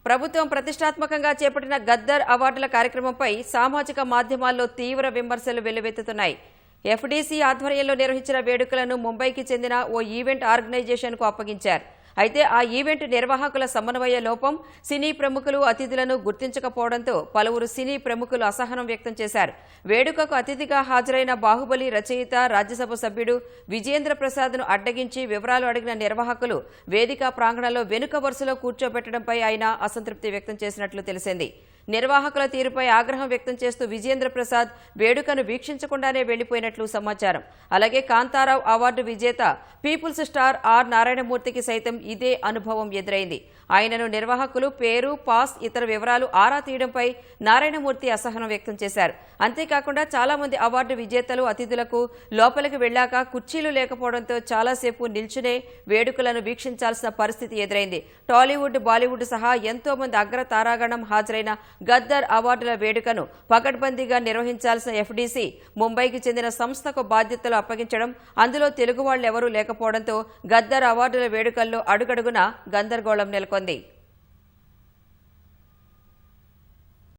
ప్రభుత్వం ప్రతిష్టాత్మకంగా చేపట్టిన గద్దర్ అవార్డుల కార్యక్రమంపై సామాజిక మాధ్యమాల్లో తీవ్ర విమర్శలు వెల్లువెత్తుతున్నాయి. ఎఫ్డీసీ ఆధ్వర్యంలో నిర్వహించిన వేడుకలను ముంబైకి చెందిన ఓ ఈవెంట్ ఆర్గనైజేషన్కు అప్పగించారు. అయితే ఆ ఈవెంట్ నిర్వాహకుల సమన్వయ లోపం, సినీ ప్రముఖులు అతిథులను గుర్తించకపోవడంతో పలువురు సినీ ప్రముఖులు అసహనం వ్యక్తం చేశారు. వేడుకకు అతిథిగా హాజరైన బాహుబలి రచయిత, రాజ్యసభ సభ్యుడు విజేంద్ర ప్రసాద్ను అడ్డగించి వివరాలు అడిగిన నిర్వాహకులు వేదిక ప్రాంగణంలో వెనుక వరుసలో కూర్చోబెట్టడంపై ఆయన అసంతృప్తి వ్యక్తం చేసినట్లు తెలిసింది. నిర్వాహకుల తీరుపై ఆగ్రహం వ్యక్తం చేస్తూ విజేంద్ర ప్రసాద్ వేడుకను వీక్షించకుండానే వెళ్లిపోయినట్లు సమాచారం. అలాగే కాంతారావు అవార్డు విజేత పీపుల్స్ స్టార్ ఆర్ నారాయణమూర్తికి సైతం ఇదే అనుభవం ఎదురైంది. ఆయనను నిర్వాహకులు పేరు, పాస్, ఇతర వివరాలు ఆరా తీయడంపై నారాయణమూర్తి అసహనం వ్యక్తం చేశారు. అంతేకాకుండా చాలా మంది అవార్డు విజేతలు అతిథులకు లోపలికి వెళ్లాక కుర్చీలు లేకపోవడంతో చాలాసేపు నిల్చునే వేడుకలను వీక్షించాల్సిన పరిస్థితి ఎదురైంది. టాలీవుడ్, బాలీవుడ్ సహా ఎంతో మంది అగ్ర తారాగణం హాజరైన గద్దర్ అవార్డుల వేడుకను పకడ్బందీగా నిర్వహించాల్సిన ఎఫ్డీసీ ముంబైకి చెందిన సంస్థకు బాధ్యతలు అప్పగించడం, అందులో తెలుగు వాళ్లెవరూ లేకపోవడంతో గద్దర్ అవార్డుల వేడుకల్లో అడుగడుగునా గందరగోళం నెలకొంది.